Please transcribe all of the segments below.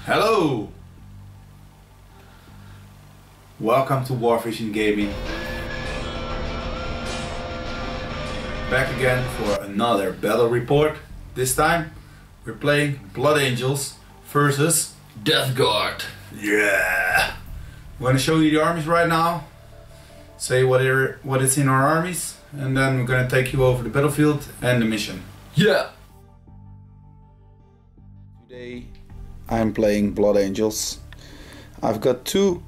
Hello! Welcome to WarVisionGaming. Back again for another battle report. This time we're playing Blood Angels versus Death Guard. Yeah! I'm going to show you the armies right now. Say what is in our armies, and then we're going to take you over the battlefield and the mission. Yeah! Today I'm playing Blood Angels. I've got two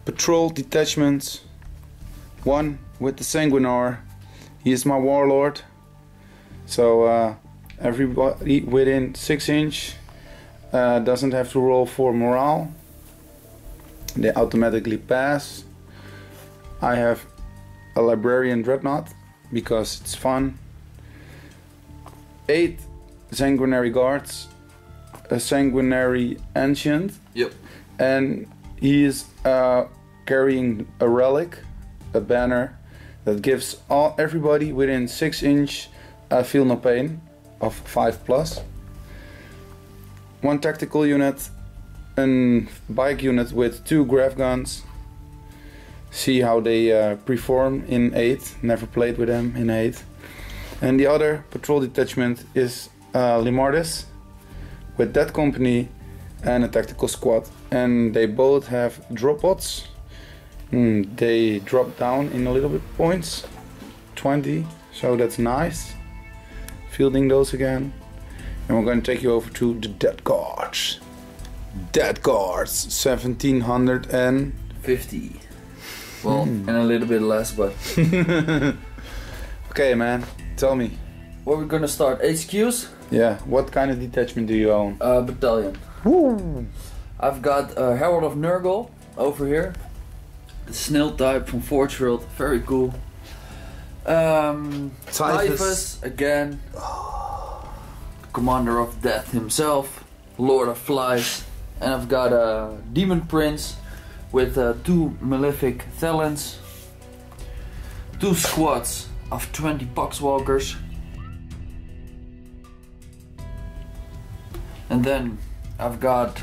patrol detachments, one with the Sanguinar. He is my warlord, so everybody within 6 inch doesn't have to roll for morale. They automatically pass. I have a Librarian Dreadnought because it's fun. 8 Sanguinary Guards, a Sanguinary Ancient. Yep. And he is carrying a relic, a banner that gives everybody within 6 inch feel no pain of 5+. One tactical unit, a bike unit with 2 grav guns. See how they perform in 8. Never played with them in 8. And the other patrol detachment is Limardis with that company and a tactical squad. And they both have drop pods. They drop down in a little bit points, 20, so that's nice. Fielding those again. And we're going to take you over to the Death Guards. Death Guards, 1750. Well, and a little bit less, but... Okay, man, tell me. Where we're gonna start? HQs? Yeah, what kind of detachment do you own? Battalion. Woo! I've got Herald of Nurgle over here. The snail type from Forge World, very cool. Typhus again. Commander of Death himself, Lord of Flies. And I've got a Demon Prince with 2 Malefic Talents, 2 squads of 20 Poxwalkers, and then I've got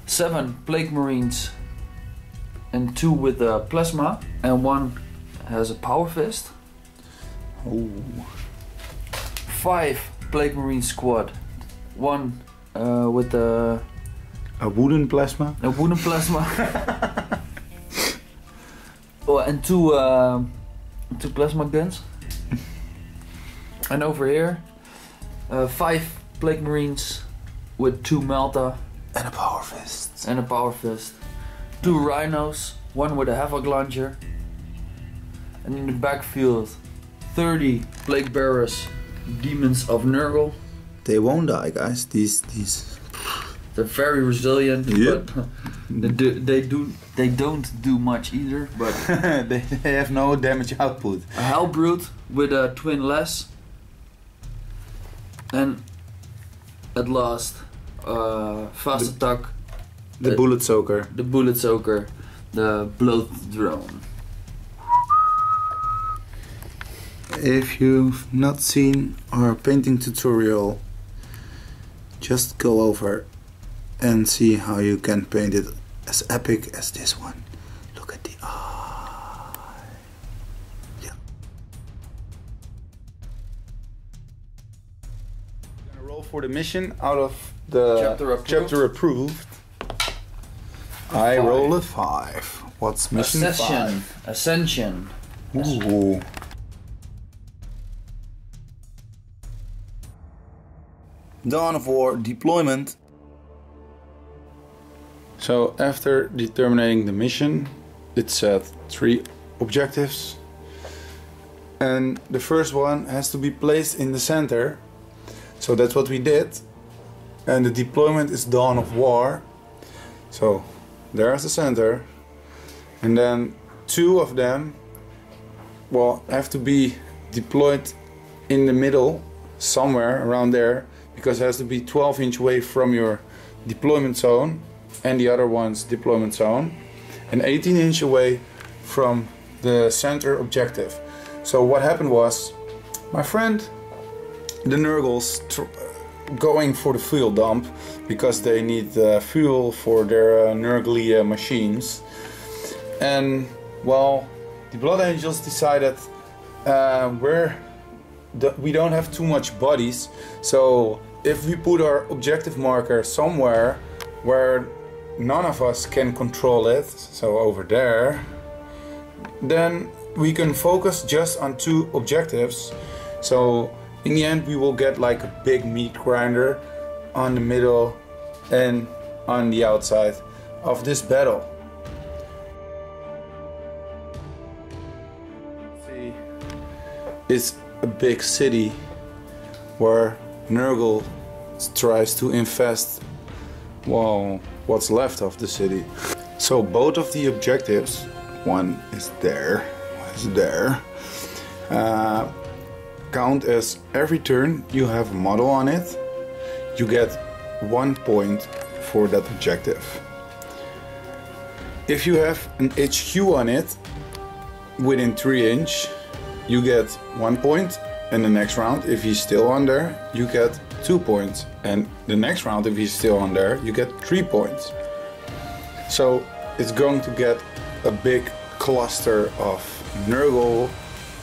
7 Plague Marines and 2 with a Plasma, and 1 has a Power Fist. Ooh. 5 Plague Marine squad, 1 with a wooden plasma? A wooden plasma. Oh, and 2 plasma guns. And over here 5 Plague Marines with 2 Malta And a Power Fist. 2 Rhinos, 1 with a Havoc Launcher. And in the backfield 30 Plague Bearers, Demons of Nurgle. They won't die, guys. These. They're very resilient, yep. But they don't do much either. But they have no damage output. A Hellbrute with a twin less, and at last fast attack. The Bullet Soaker. The Bullet Soaker, the Bloat Drone. If you've not seen our painting tutorial, just go over and see how you can paint it as epic as this one. Look at the eye. Yeah. I'm gonna roll for the mission out of the chapter approved. I roll a 5. What's mission 5? Ascension. Ooh. Dawn of War deployment. So after determining the mission, it set 3 objectives, and the first one has to be placed in the center. So that's what we did, and the deployment is Dawn of War. So there's the center, and then 2 of them have to be deployed in the middle, somewhere around there, because it has to be 12 inch away from your deployment zone and the other one's deployment zone, and 18 inch away from the center objective. So what happened was, my friend the Nurgles going for the fuel dump because they need fuel for their Nurgle machines. And well, the Blood Angels decided we don't have too much bodies, so if we put our objective marker somewhere where none of us can control it, so over there, then we can focus just on 2 objectives. So in the end we will get like a big meat grinder on the middle and on the outside of this battle. See, it's a big city where Nurgle tries to infest, well, what's left of the city. So both of the objectives, one is there, count as every turn you have a model on it, you get 1 point for that objective. If you have an HQ on it within 3 inch, you get 1 point, and the next round if he's still on there you get 2 points, and the next round if he's still on there you get 3 points. So it's going to get a big cluster of Nurgle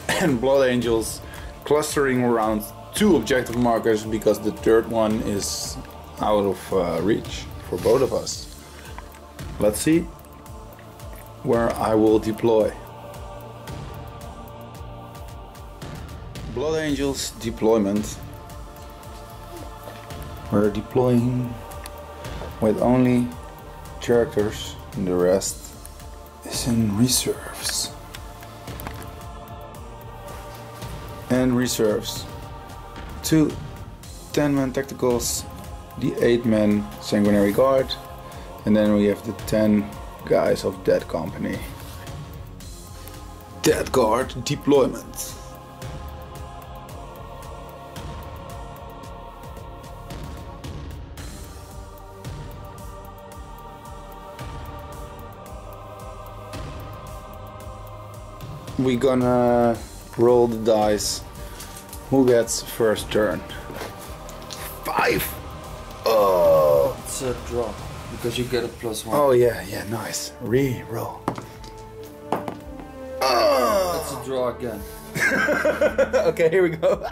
and Blood Angels clustering around 2 objective markers, because the third one is out of reach for both of us. Let's see where I will deploy. Blood Angels deployment. We're deploying with only characters, and the rest is in reserves. And reserves. 2 10-man tacticals, the 8-man sanguinary guard, and then we have the 10 guys of Dead Company. Dead Guard deployment. We're gonna roll the dice. Who gets first turn? 5! Oh! It's a draw, because you get a +1. Oh yeah, nice. Re-roll. Oh! That's a draw again. Okay, here we go.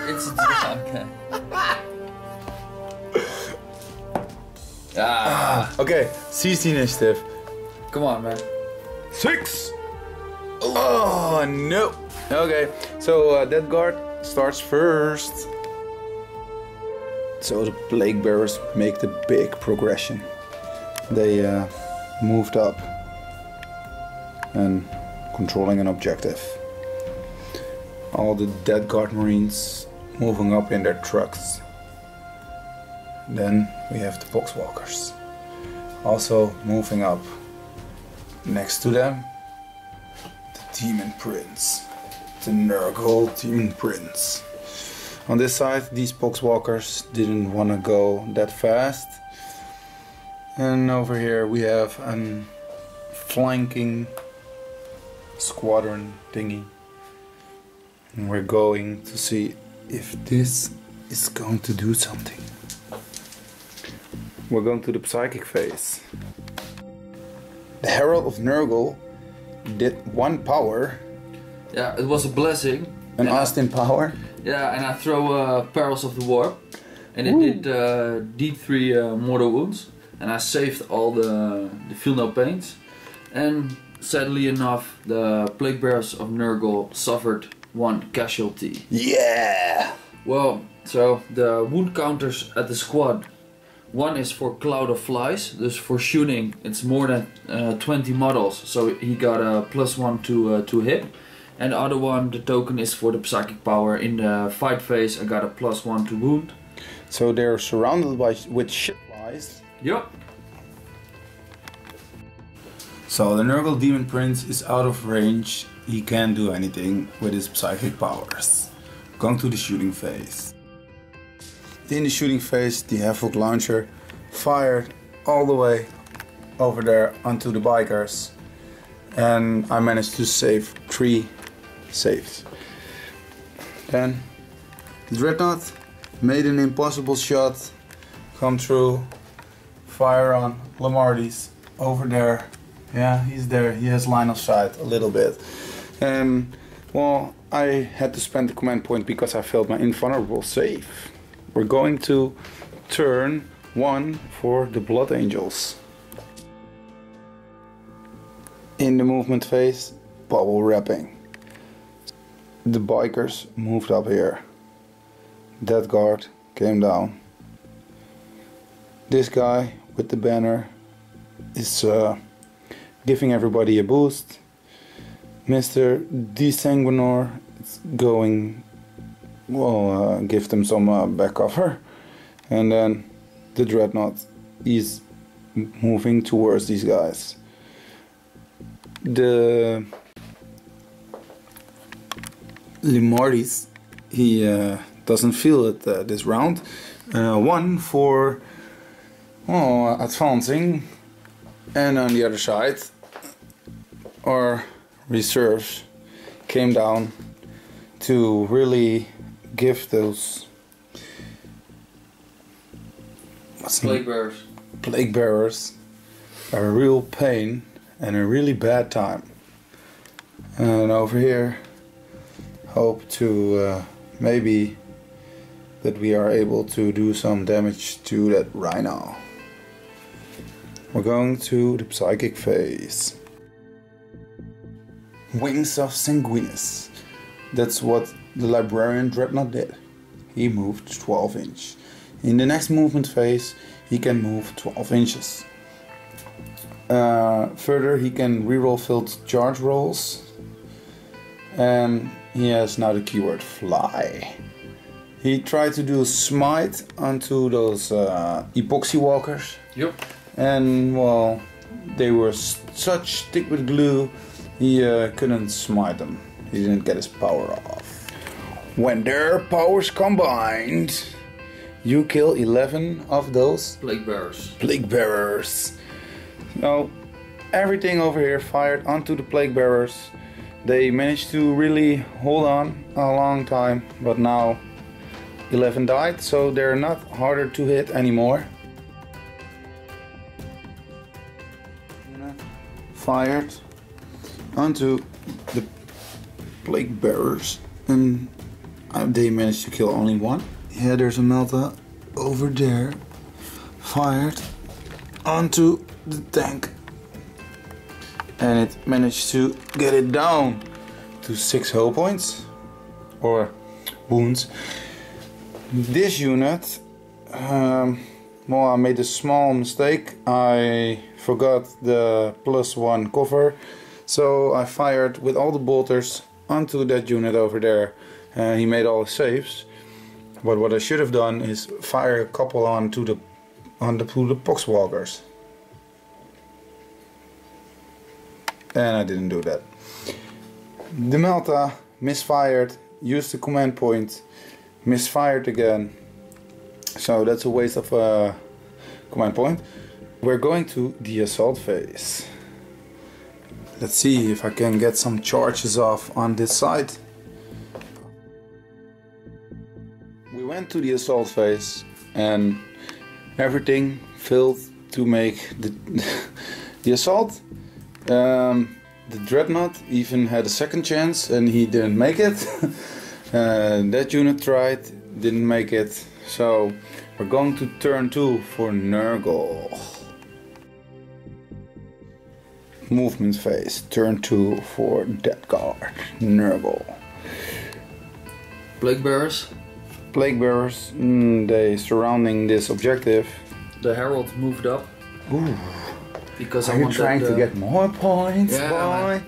It's a draw again. Ah! Okay, seize the initiative. Come on, man. 6! Oh no! Okay, so Dead Guard starts first. So the Plague Bearers make the big progression. They moved up and controlling an objective. All the Dead Guard Marines moving up in their trucks. Then we have the Poxwalkers also moving up. Next to them, the Demon Prince, the Nurgle Demon Prince. On this side, these Poxwalkers didn't want to go that fast. And over here we have a flanking squadron thingy. And we're going to see if this is going to do something. We're going to the psychic phase. The Herald of Nurgle did 1 power. Yeah, it was a blessing. An Austin power. Yeah, and I throw Perils of the Warp. And it did D3 mortal wounds. And I saved all the feel no pains. And sadly enough, the Plague Bearers of Nurgle suffered 1 casualty. Yeah! Well, so the wound counters at the squad. 1 is for Cloud of Flies, dus for shooting it's more than 20 models, so he got a +1 to hit. And the other one, the token, is for the psychic power. In the fight phase I got a +1 to wound. So they're surrounded with shit flies. Yep. So the Nurgle Demon Prince is out of range. He can't do anything with his psychic powers. Going to the shooting phase. In the shooting phase, the Havoc launcher fired all the way over there onto the bikers, and I managed to save 3 saves. Then Dreadnought made an impossible shot come through, fire on Lamarty's over there. Yeah, he's there, he has line of sight a little bit. And well, I had to spend the command point because I failed my invulnerable save. We're going to turn 1 for the Blood Angels. In the movement phase, bubble wrapping. The bikers moved up here. That guard came down. This guy with the banner is giving everybody a boost. Mr. Desanguinor is going, well, give them some back cover. And then the Dreadnought is moving towards these guys. The Limartis, he doesn't feel it this round. 1 for advancing, and on the other side our reserves came down to really give those plague bearers a real pain and a really bad time. And over here hope to maybe that we are able to do some damage to that rhino. We're going to the psychic phase. Wings of Sanguinus. That's what the Librarian Dreadnought did. He moved 12 inches. In the next movement phase he can move 12 inches. Further he can reroll filled charge rolls. And he has now the keyword fly. He tried to do a smite onto those epoxy walkers. Yep. And well, they were such thick with glue, he couldn't smite them. He didn't get his power off. When their powers combined, you kill 11 of those plague bearers. Plague bearers. So everything over here fired onto the plague bearers. They managed to really hold on a long time, but now 11 died, so they're not harder to hit anymore. Fired onto the plague bearers, and they managed to kill only 1. Yeah, there's a Melta over there. Fired onto the tank, and it managed to get it down to 6 hull points or wounds. This unit, well, I made a small mistake. I forgot the +1 cover, so I fired with all the bolters onto that unit over there. He made all the saves, but what I should have done is fire a couple onto the poxwalkers, and I didn't do that. The Melta misfired, used the command point, misfired again, so that's a waste of a command point. We're going to the assault phase. Let's see if I can get some charges off on this side. We went to the assault phase and everything failed to make the assault. The Dreadnought even had a second chance and he didn't make it. That unit tried, didn't make it. So we're going to turn 2 for Nurgle. Movement phase, turn 2 for Death Guard, Nurgle. Plague bearers. Plague bearers, they surrounding this objective. The Herald moved up. Ooh. Because Are you trying to get more points, boy?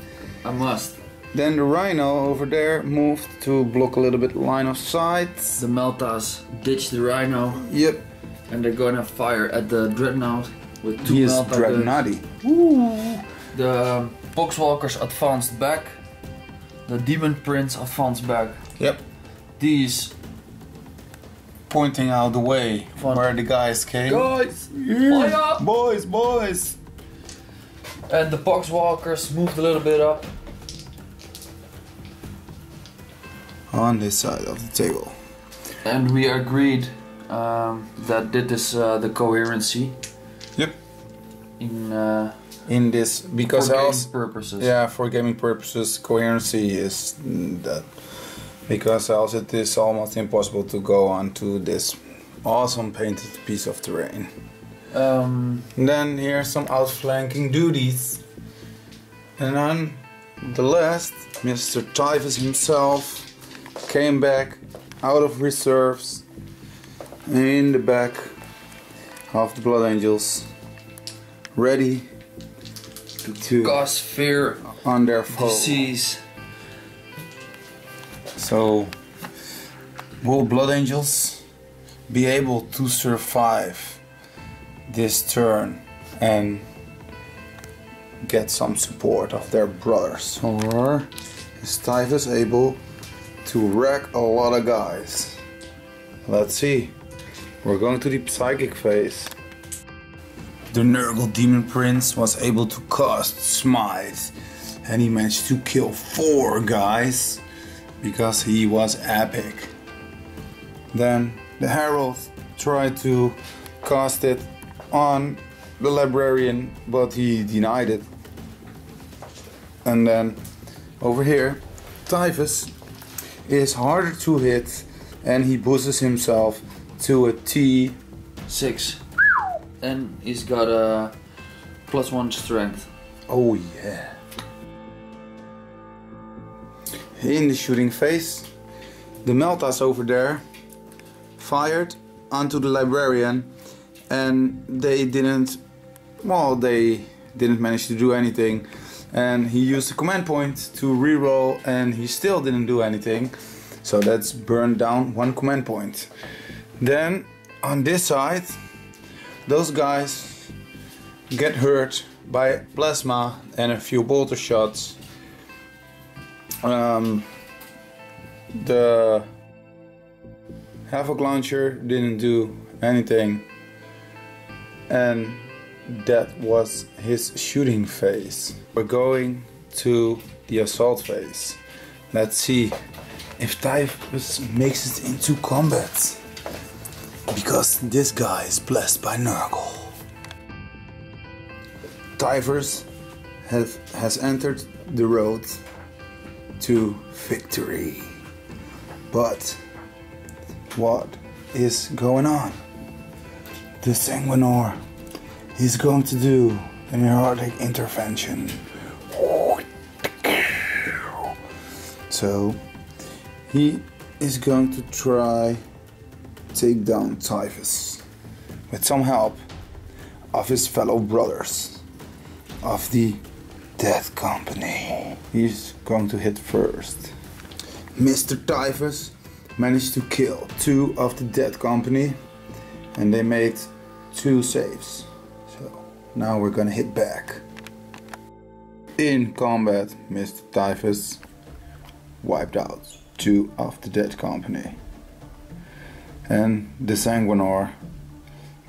I must. Then the Rhino over there moved to block a little bit line of sight. The Meltas ditched the Rhino. Yep. And they're gonna fire at the Dreadnought with 2 he is Melta Dreadnoughty. The Poxwalkers advanced back. The Demon Prince advanced back. Yep. These pointing out the way where the guys came. Guys! Fire! Boys, boys! And the Poxwalkers moved a little bit up. on this side of the table. And we agreed that this is the coherency. Yep. In this, because for gaming purposes. Yeah, for gaming purposes, coherency is that. Because else it is almost impossible to go onto this awesome painted piece of terrain. Then here's some outflanking duties. And on the last, Mr. Typhus himself came back out of reserves in the back of the Blood Angels, ready to cause fear on their foe. Disease. So, will Blood Angels be able to survive this turn and get some support of their brothers? Or is Typhus able to wreck a lot of guys? Let's see. We're going to the psychic phase. The Nurgle Demon Prince was able to cast Smite, and he managed to kill 4 guys because he was epic. Then the Herald tried to cast it on the Librarian, but he denied it. And then over here, Typhus is harder to hit, and he boosts himself to a T6. And he's got a +1 strength. Oh yeah. In the shooting phase, the Meltas over there fired onto the Librarian, and they didn't manage to do anything, and he used the command point to reroll, and he still didn't do anything, so that's burned down 1 command point. Then on this side, those guys get hurt by plasma and a few bolter shots. The Havoc Launcher didn't do anything, and that was his shooting phase. We're going to the assault phase. Let's see if Typhus makes it into combat, because this guy is blessed by Nurgle. Typhus has entered the road to victory. But what is going on? The Sanguinor is going to do an erotic intervention. So he is going to try take down Typhus with some help of his fellow brothers of the Death Company. He's going to hit first. Mr. Typhus managed to kill 2 of the Death Company, and they made 2 saves. So now we're gonna hit back. In combat, Mr. Typhus wiped out 2 of the Death Company, and the Sanguinor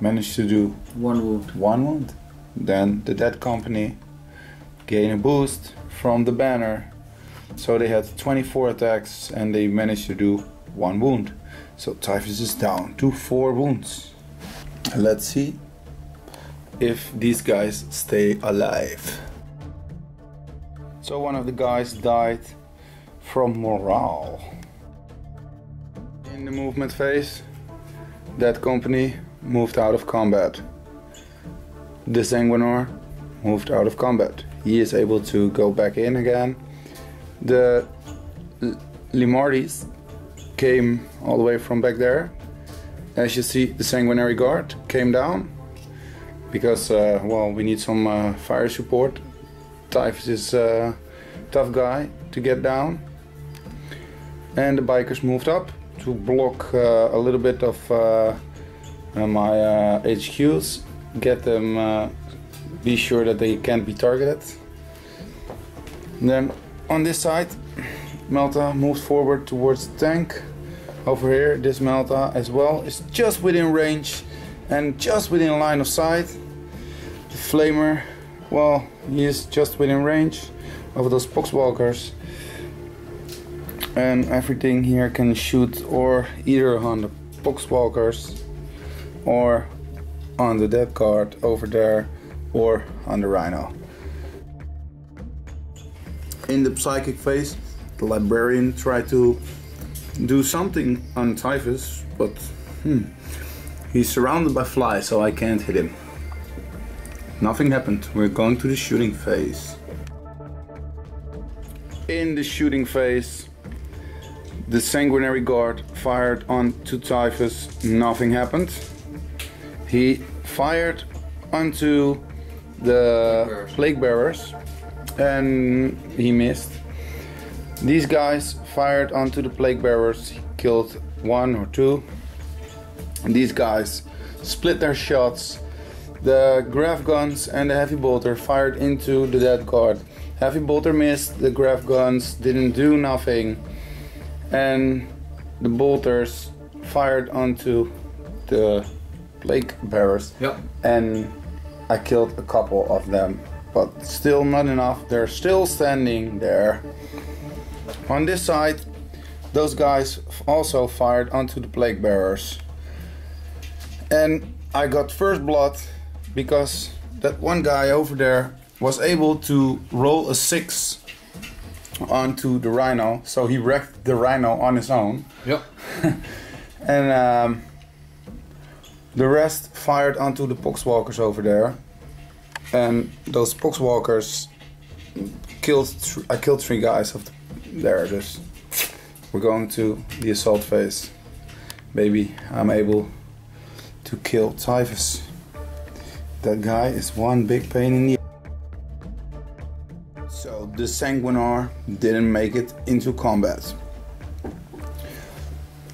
managed to do 1 wound. 1 wound. Then the Dead Company gain a boost from the banner, so they had 24 attacks and they managed to do 1 wound. So Typhus is down to 4 wounds. Let's see if these guys stay alive. So one of the guys died from morale. In the movement phase, that company moved out of combat. The Sanguinor moved out of combat. He is able to go back in again. The Limardis came all the way from back there. As you see, the Sanguinary Guard came down because, well, we need some fire support. Typhus is a tough guy to get down. And the bikers moved up to block a little bit of my HQs, get them, be sure that they can't be targeted. And then on this side, Melta moved forward towards the tank. Over here, this Melta as well is just within range and just within line of sight. The Flamer, well, he is just within range of those Poxwalkers. and everything here can shoot or either on the poxwalkers or on the dead guard over there or on the rhino. In the psychic phase, the librarian tried to do something on Typhus, but he's surrounded by flies, so I can't hit him. Nothing happened. We're going to the shooting phase. In the shooting phase, the sanguinary guard fired onto Typhus. Nothing happened. He fired onto the plague bearers and he missed. These guys fired onto the plague bearers. He killed one or two. And these guys split their shots. The grav guns and the heavy bolter fired into the dead guard. Heavy bolter missed, the grav guns didn't do nothing, and the bolters fired onto the plague bearers. Yep. And I killed a couple of them, but still not enough. They're still standing there. On this side, those guys also fired onto the plague bearers. And I got first blood because that one guy over there was able to roll a 6 onto the rhino, so he wrecked the rhino on his own. Yep. And the rest fired onto the poxwalkers over there, and those poxwalkers killed. I killed 3 guys of there. Just we're going to the assault phase. Maybe I'm able to kill Typhus. That guy is one big pain in the. So the Sanguinar didn't make it into combat.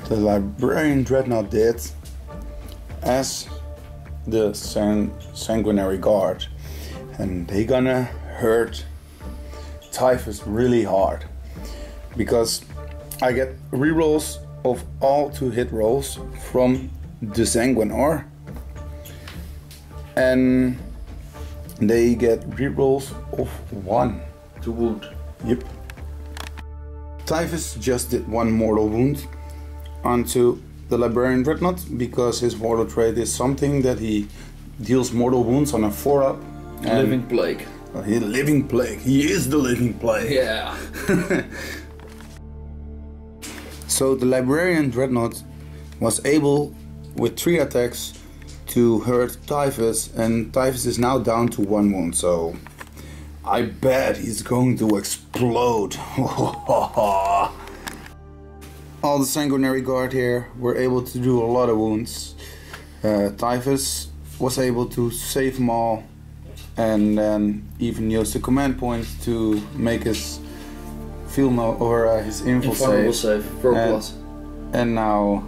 The Librarian Dreadnought did, as the Sanguinary Guard, and they gonna hurt Typhus really hard because I get rerolls of all 2 hit rolls from the Sanguinar, and they get rerolls of 1 to wound. Yep. Typhus just did 1 mortal wound onto the Librarian Dreadnought because his mortal trait is something that he deals mortal wounds on a 4-up. Living plague. Living plague. He is the living plague. Yeah. So the Librarian Dreadnought was able with 3 attacks to hurt Typhus, and Typhus is now down to 1 wound, so I bet he's going to explode. All the Sanguinary Guard here were able to do a lot of wounds. Typhus was able to save them all, and then even used the command point to make his his info save. And now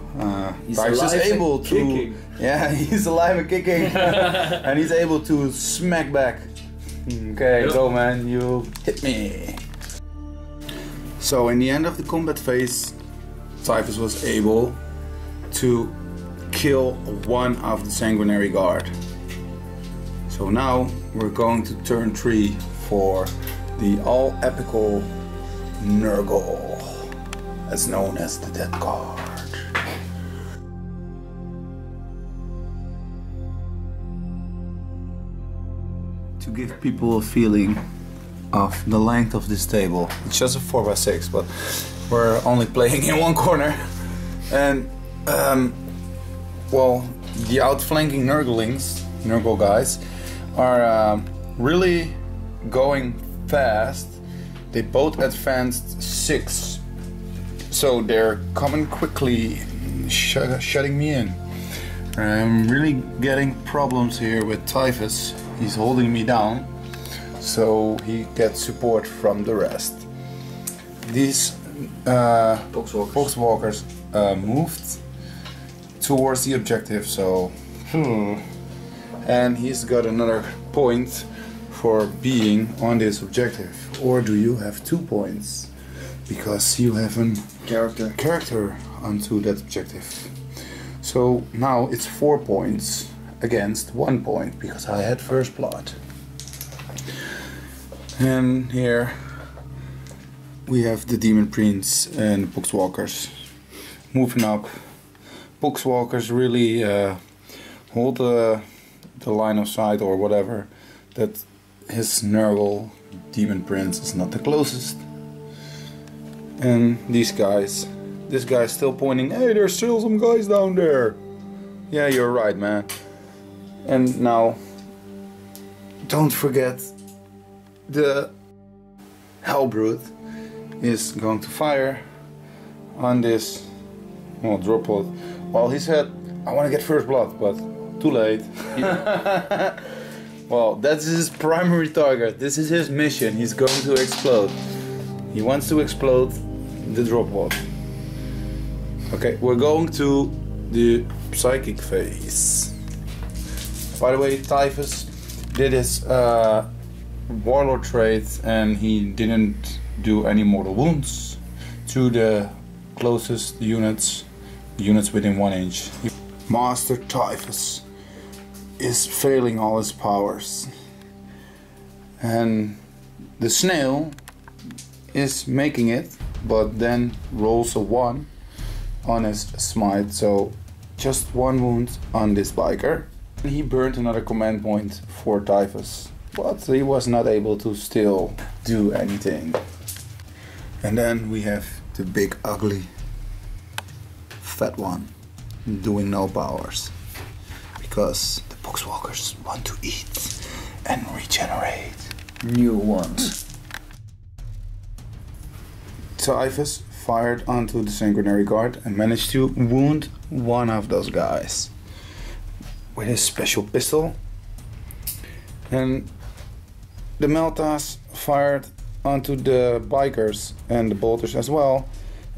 Typhus is able to kicking. Yeah, he's alive and kicking. And he's able to smack back. Okay, yep. Go man, you hit me. So in the end of the combat phase, Typhus was able to kill 1 of the Sanguinary Guard. So now we're going to turn 3 for the all-epical Nurgle, as known as the Dead Guard. To give people a feeling of the length of this table, it's just a 4x6, but we're only playing in 1 corner. And well, the outflanking Nurgle guys, are really going fast. They both advanced 6, so they're coming quickly, shutting me in. I'm really getting problems here with Typhus. He's holding me down, so he gets support from the rest. These Poxwalkers moved towards the objective, so and he's got another point for being on this objective. Or do you have 2 points because you have a character onto that objective? So now it's 4 points against 1 point because I had first blood. And here we have the Demon Prince and Boxwalkers moving up. Boxwalkers really hold the line of sight or whatever that his Nurgle Demon Prince is not the closest. And these guys, this guy's still pointing, hey, there's still some guys down there. Yeah, you're right, man. And now, don't forget, the Hellbrute is going to fire on this drop pod. Well, he said, I want to get first blood, but too late. Well, that's his primary target. This is his mission. He's going to explode. He wants to explode the drop pod. Okay, we're going to the psychic phase. By the way, Typhus did his warlord trait and he didn't do any mortal wounds to the closest units within 1 inch. Master Typhus is failing all his powers, and the snail is making it, but then rolls a 1 on his smite, so just 1 wound on this biker. And he burned another command point for Typhus, but he was not able to still do anything. And then we have the big ugly fat one doing no powers, because the Boxwalkers want to eat and regenerate new ones. Typhus fired onto the Sanguinary Guard and managed to wound one of those guys with his special pistol. And the Meltas fired onto the bikers and the bolters as well,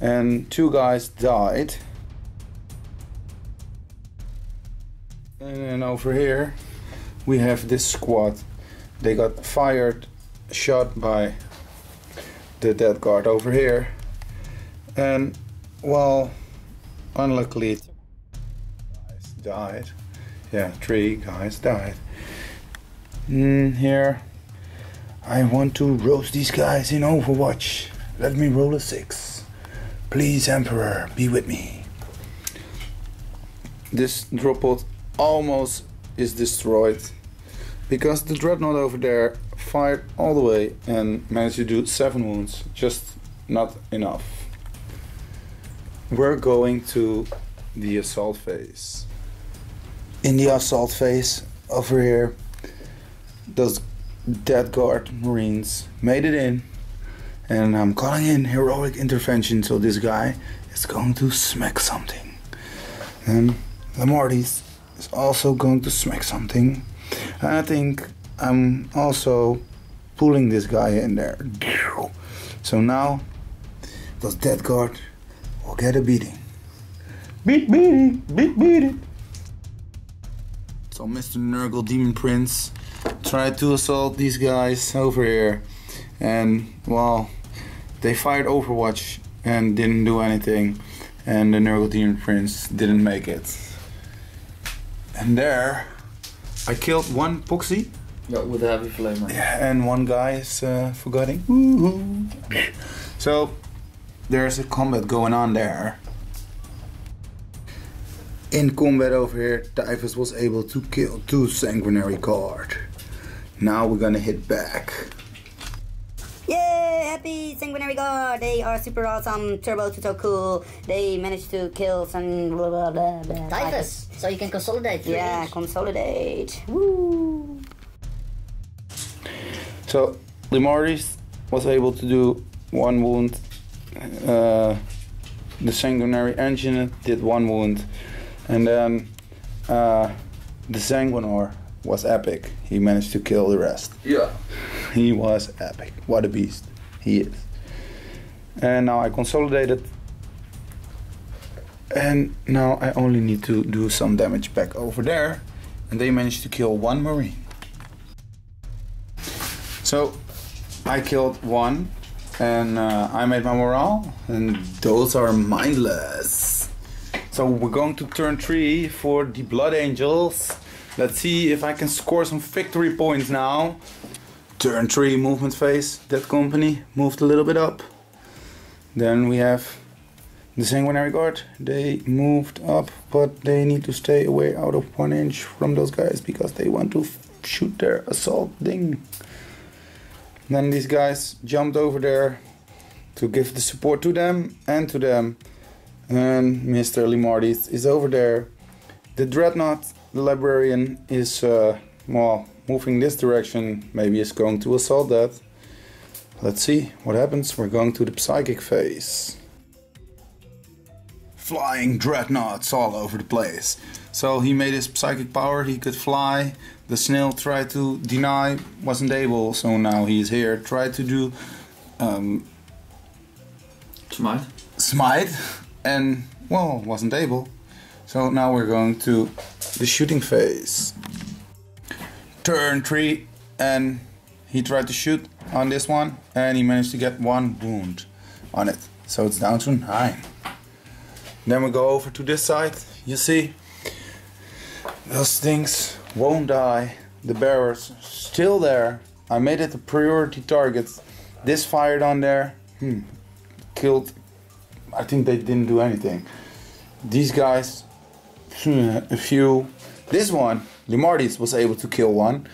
and 2 guys died. And then over here we have this squad. They got shot by the dead guard over here, and well, unluckily 2 guys died. Yeah, 3 guys died. Here I want to roast these guys in Overwatch. Let me roll a 6. Please, Emperor, be with me. This drop pod almost is destroyed because the dreadnought over there fired all the way and managed to do 7 wounds, just not enough. We're going to the assault phase. In the assault phase over here, those dead guard marines made it in, and I'm calling in heroic intervention, so this guy is going to smack something. And Lamortis is also going to smack something. And I think I'm also pulling this guy in there. So now those dead guard will get a beating. Beating. So Mr. Nurgle Demon Prince tried to assault these guys over here, and well, they fired Overwatch and didn't do anything, and the Nurgle Demon Prince didn't make it. And there I killed 1 Poxy. Yeah, with a heavy flamer. Yeah, and 1 guy is forgetting. Woohoo! So there's a combat going on there. In combat over here, Typhus was able to kill 2 Sanguinary Guard. Now we're gonna hit back. Yay! Happy Sanguinary Guard! They are super awesome, turbo so cool. They managed to kill some blah blah blah blah. Typhus, so you can consolidate. Yeah, consolidate. Woo! So Lamortis was able to do 1 wound. The Sanguinary Engine did 1 wound. And then the Sanguinor was epic. He managed to kill the rest. Yeah. He was epic. What a beast he is. And now I consolidated. And now I only need to do some damage back over there. And they managed to kill 1 Marine. So I killed 1. And I made my morale. And those are mindless. So we're going to turn 3 for the Blood Angels. Let's see if I can score some victory points now. Turn 3 movement phase. That company moved a little bit up. Then we have the Sanguinary Guard. They moved up, but they need to stay away out of 1 inch from those guys because they want to shoot their assault thing. Then these guys jumped over there to give the support to them and to them. And Mr. Limardis is over there. The Dreadnought, the Librarian, is well, moving this direction. Maybe it's going to assault that. Let's see what happens. We're going to the Psychic phase. Flying Dreadnoughts all over the place. So he made his psychic power, he could fly. The snail tried to deny, wasn't able, so now he's here. Tried to do Smite, and well, wasn't able. So now we're going to the shooting phase. Turn 3, and he tried to shoot on this one, and he managed to get 1 wound on it. So it's down to 9. Then we go over to this side. You see, those things won't die. The bearers still there. I made it a priority target. This fired on there. Killed. I think they didn't do anything. These guys, a few. This one, Limardis, was able to kill 1.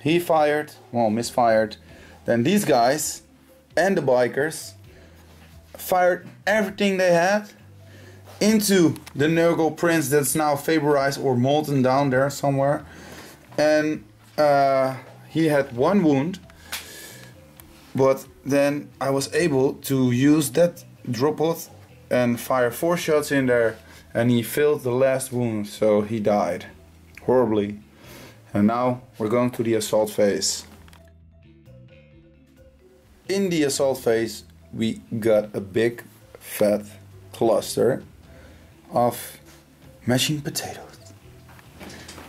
He fired, well, misfired. Then these guys and the bikers fired everything they had into the Nurgle Prince that's now vaporized or molten down there somewhere. And he had 1 wound. But then I was able to use that drop pod and fire 4 shots in there, and he filled the last wound, so he died horribly. And now we're going to the assault phase. In the assault phase we got a big fat cluster of mashing potatoes.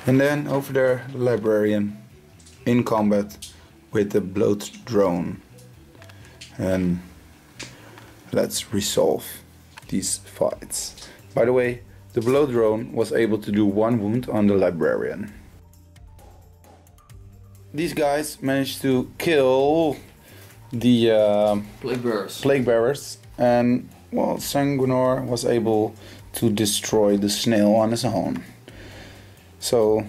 And then over there the Librarian in combat with the bloat drone. And let's resolve these fights. By the way, the bloat drone was able to do 1 wound on the Librarian. These guys managed to kill the plague bearers, and well, Sanguinor was able to destroy the snail on his own. So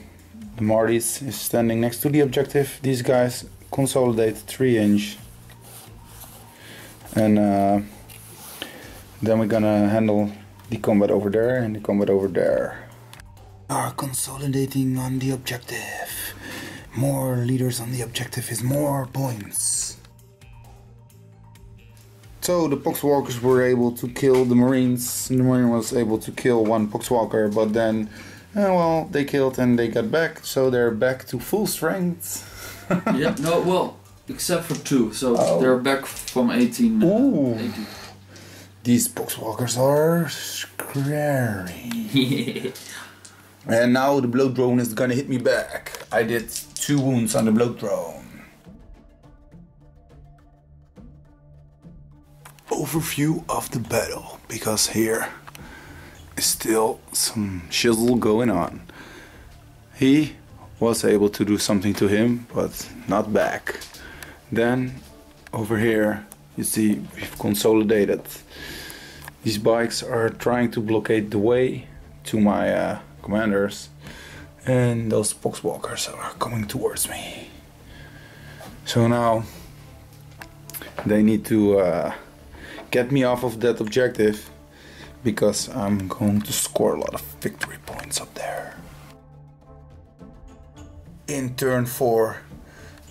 the Limardis is standing next to the objective. These guys consolidate 3 inch, and then we're gonna handle the combat over there and the combat over there. Are consolidating on the objective. More leaders on the objective is more points. So the Poxwalkers were able to kill the Marines. The Marine was able to kill 1 Poxwalker, but then, well, they killed and they got back, so they're back to full strength. Yeah, no, well, except for 2, so they're back from 18. 18. These Poxwalkers are scary. And now the bloat drone is gonna hit me back. I did 2 wounds on the bloat drone. Overview of the battle, because here is still some shizzle going on. He was able to do something to him, but not back. Then over here you see we've consolidated. These bikes are trying to blockade the way to my commanders, and those Poxwalkers are coming towards me. So now they need to get me off of that objective, because I'm going to score a lot of victory points up there. In turn 4,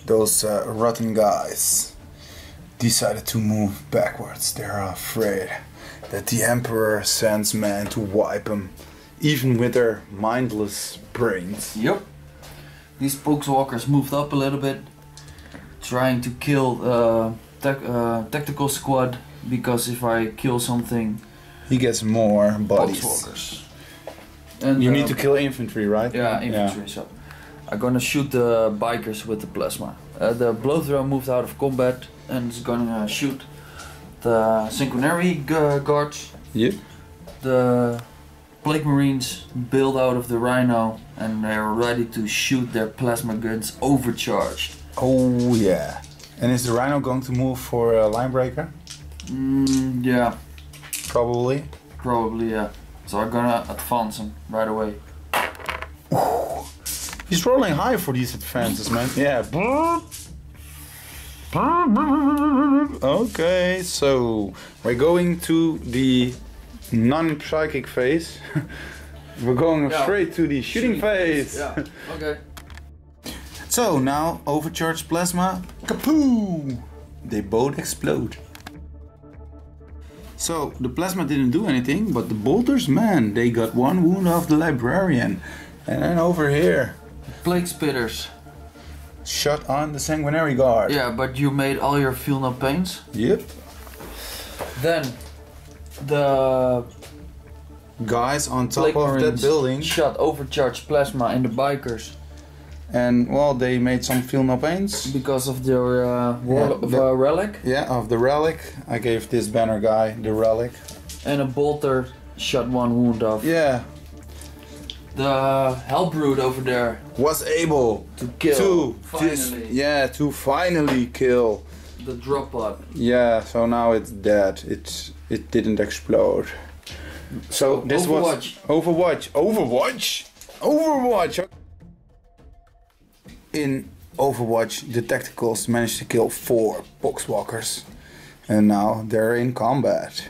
those rotten guys decided to move backwards. They're afraid that the Emperor sends men to wipe them, even with their mindless brains. Yep. These Poxwalkers moved up a little bit, trying to kill tactical squad, because if I kill something, he gets more bodies. Poxwalkers. And you need to kill infantry, right? Yeah, infantry. Yeah. So I'm gonna shoot the bikers with the plasma. The bloat drone moved out of combat and is gonna shoot the Sanguinary guards. Yep. The Plague Marines build out of the Rhino and they're ready to shoot their plasma guns overcharged. Oh yeah. And is the Rhino going to move for a line breaker? Yeah. Probably. Probably, yeah. So I'm gonna advance him right away. He's rolling high for these advances, man. Yeah. Okay, so we're going to the non-psychic phase. We're going straight to the shooting phase. Yeah, okay. So now, overcharged plasma, kapoo! They both explode. So the plasma didn't do anything, but the bolters, man, they got one wound off the librarian. And then over here, Plague spitters. shot on the sanguinary guard. Yeah, but you made all your feel no pains. Yep. Then the Guys on top Plague of that Marines building. shot overcharged plasma in the bikers And well, they made some feel no pains. because of their relic. Yeah, of the relic. I gave this banner guy the relic. And a bolter shot one wound off. Yeah. The Hellbrood over there Was able to kill. to finally kill. The drop pod. Yeah, so now it's dead. It didn't explode. So this was Overwatch. In Overwatch, the tacticals managed to kill 4 boxwalkers, and now they're in combat.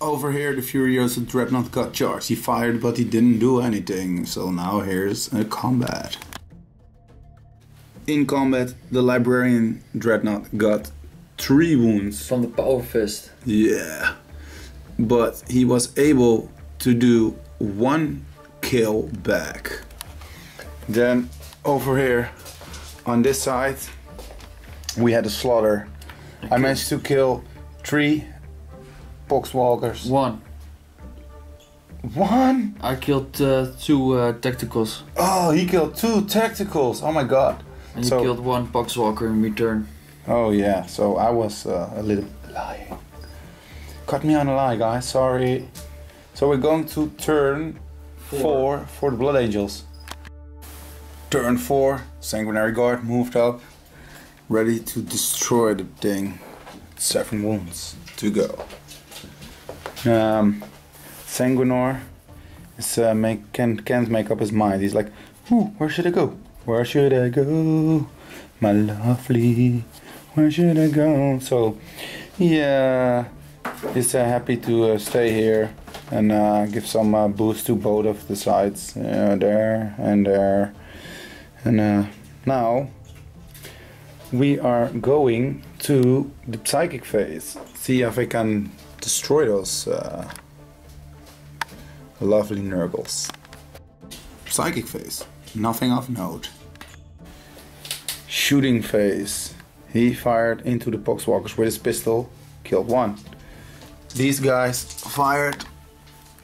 Over here, the Furiosa Dreadnought got charged. He fired, but he didn't do anything. So now here's a combat. In combat, the Librarian Dreadnought got 3 wounds. From the Power Fist. Yeah. But he was able to do 1 kill back. Then over here, on this side, we had a slaughter. I managed to kill 3 boxwalkers. 1. 1? I killed 2 tacticals. Oh, he killed 2 tacticals. Oh my god. And you killed 1 boxwalker in return. Oh yeah, so I was a little lying. Cut me on a lie, guys, sorry. So we're going to turn 4 for the Blood Angels. Turn 4, Sanguinary Guard moved up, ready to destroy the thing. 7 wounds to go. Sanguinor is, can't make up his mind. He's like, ooh, where should I go? Where should I go? My lovely, where should I go? So, yeah, he's happy to stay here and give some boost to both of the sides. There and there. And now we are going to the psychic phase. See if I can destroy those lovely Nurgles. Psychic phase, nothing of note. Shooting phase. He fired into the Poxwalkers with his pistol, killed 1. These guys fired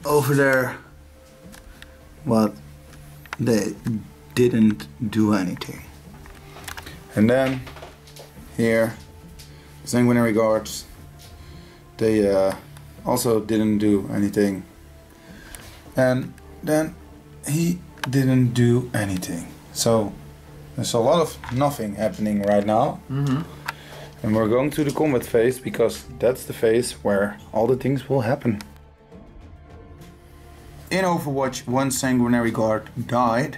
over there, but they didn't do anything. And then here, Sanguinary Guards, they also didn't do anything. And then he didn't do anything. So there's a lot of nothing happening right now. And we're going to the combat phase because that's the phase where all the things will happen. In Overwatch, 1 Sanguinary Guard died.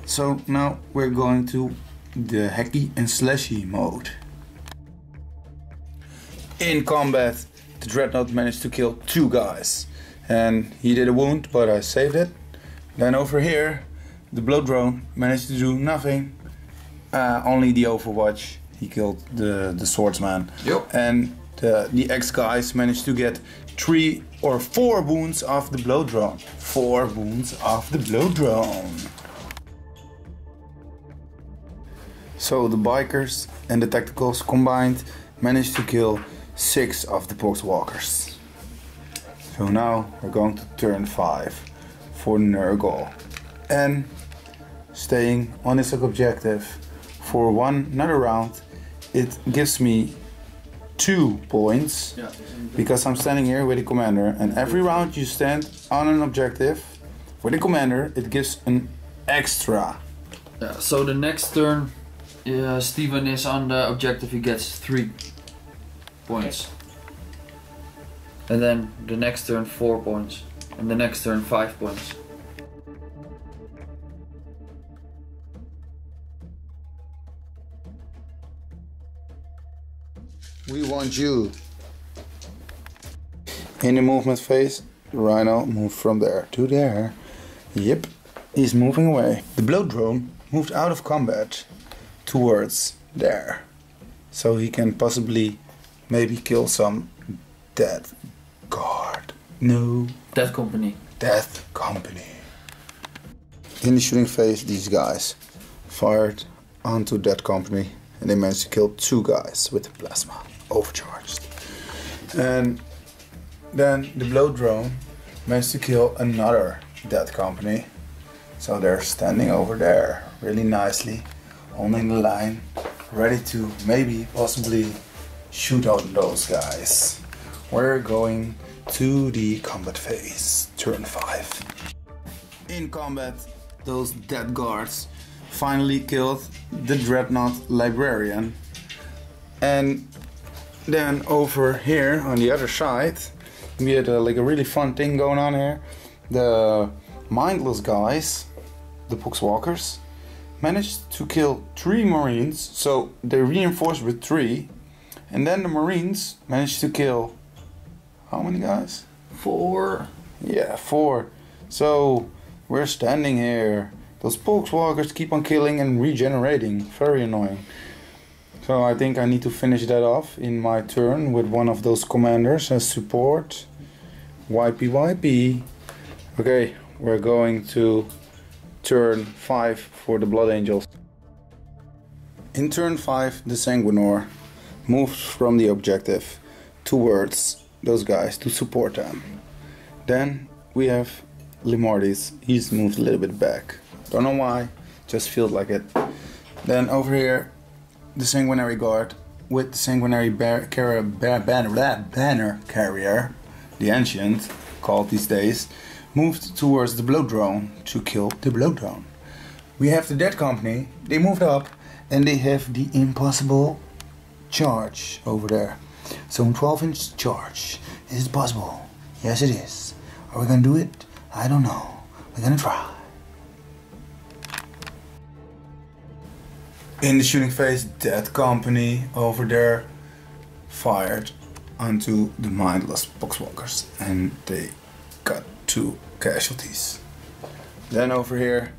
So now we're going to the hacky and slashy mode. In combat, the Dreadnought managed to kill 2 guys. And he did a wound, but I saved it. Then over here, the Blow Drone managed to do nothing. Only the Overwatch. He killed the swordsman. Yep. And the X guys managed to get 3 or 4 wounds off the Blow Drone. 4 wounds off the Blow Drone. So the bikers and the tacticals combined managed to kill 6 of the Poxwalkers. So now we're going to turn 5 for Nurgle. And staying on this objective for another round, it gives me 2 points. Yeah. Because I'm standing here with the commander, and every round you stand on an objective with the commander, it gives an extra. Yeah, so the next turn Steven is on the objective, he gets 3 points. And then the next turn 4 points. And the next turn 5 points. We want you. In the movement phase, the Rhino moved from there to there. Yep, he's moving away. The blow drone moved out of combat towards there. So he can possibly maybe kill some death guard. No. Death company. Death company. In the shooting phase, these guys fired onto that company and they managed to kill 2 guys with the plasma overcharged. And then the blow drone managed to kill another dead company. So they're standing over there really nicely, holding the line, ready to maybe possibly shoot out those guys. We're going to the combat phase, turn 5. In combat, those dead guards finally killed the Dreadnought Librarian. And then over here on the other side, we had like a really fun thing going on here. The mindless guys, the Poxwalkers, managed to kill 3 Marines, so they reinforced with 3. And then the Marines managed to kill how many guys? 4. Yeah, 4. So we're standing here. Those Poxwalkers keep on killing and regenerating. Very annoying. So I think I need to finish that off in my turn with one of those commanders as support. YP. Okay, we're going to turn 5 for the Blood Angels. In turn 5, the Sanguinor moved from the objective towards those guys to support them. Then we have Limardis. He's moved a little bit back. Don't know why, just feels like it. Then over here, the Sanguinary Guard with the Sanguinary banner carrier, the Ancient, called these days, moved towards the blow drone to kill the blow drone. We have the Dead Company, they moved up and they have the impossible charge over there. So 12-inch charge. Is it possible? Yes it is. Are we gonna do it? I don't know. We're gonna try. In the shooting phase, Dead Company over there fired onto the mindless Poxwalkers and they got 2 casualties. Then over here,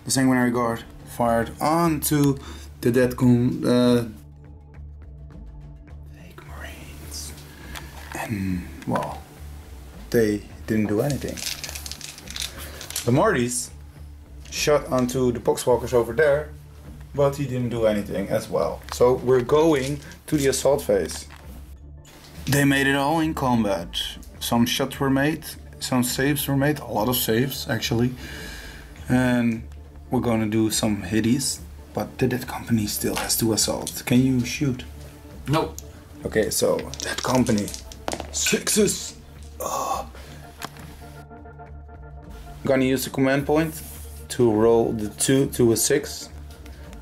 the Sanguinary Guard fired onto the Dead fake Marines. And, well, they didn't do anything. The Marlies shot onto the Poxwalkers over there, but he didn't do anything as well. So we're going to the assault phase. They made it all in combat. Some shots were made, some saves were made, a lot of saves actually. And we're gonna do some hitties, but the Dead Company still has to assault. Can you shoot? No. Okay, so Dead Company. 6s! Oh. Gonna use the command point to roll the 2 to a 6.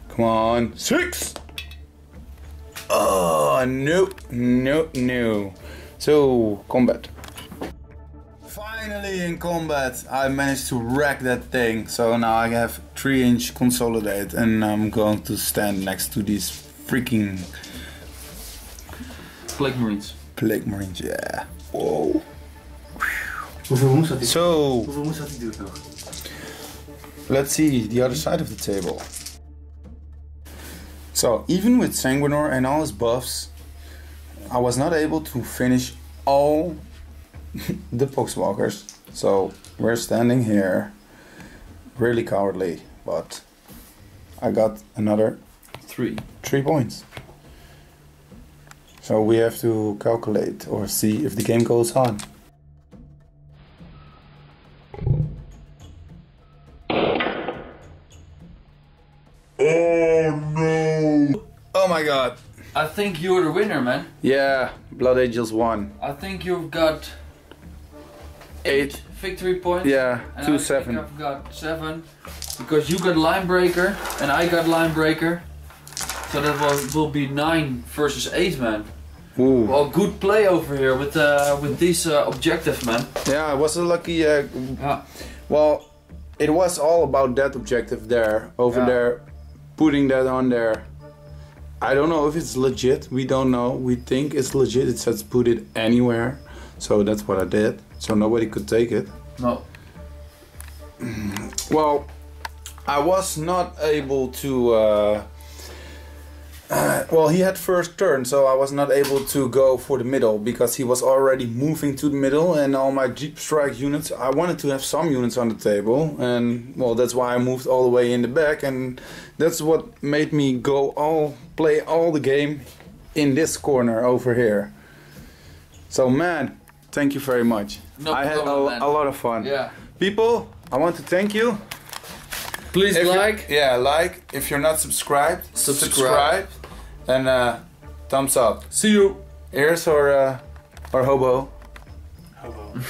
Come on, 6! Oh, no. So, combat. Finally in combat, I managed to wreck that thing. So now I have 3-inch consolidate and I'm going to stand next to these freaking... Plague Marines. Plague Marines, yeah. Whoa. Hoeveel moves had hij? So, Hoeveel moves had hij doen nog? let's see the other side of the table. So, even with Sanguinor and all his buffs, I was not able to finish all the Poxwalkers. So, we're standing here, really cowardly, but I got another 3 points. So, we have to calculate or see if the game goes on. Oh no! Oh my god! I think you're the winner, man. Yeah, Blood Angels won. I think you've got 8 victory points. Yeah, and 2 I 7. think I've got 7 because you got Line Breaker and I got Line Breaker. So that will be 9 versus 8, man. Ooh. Well, good play over here with these objectives, man. Yeah, it was a lucky. Yeah. Well, it was all about that objective there, over there, putting that on there. I don't know if it's legit. We don't know. We think it's legit. It says put it anywhere, so that's what I did. So nobody could take it. No. Well, I was not able to. Well, he had first turn, so I was not able to go for the middle because he was already moving to the middle, and all my deep strike units. I wanted to have some units on the table, and well, that's why I moved all the way in the back, and that's what made me play all the game in this corner over here. So, man, thank you very much. I had a lot of fun. Yeah. People, I want to thank you. Please like. Like. If you're not subscribed, subscribe. And thumbs up. See you. Here's our hobo. Hobo.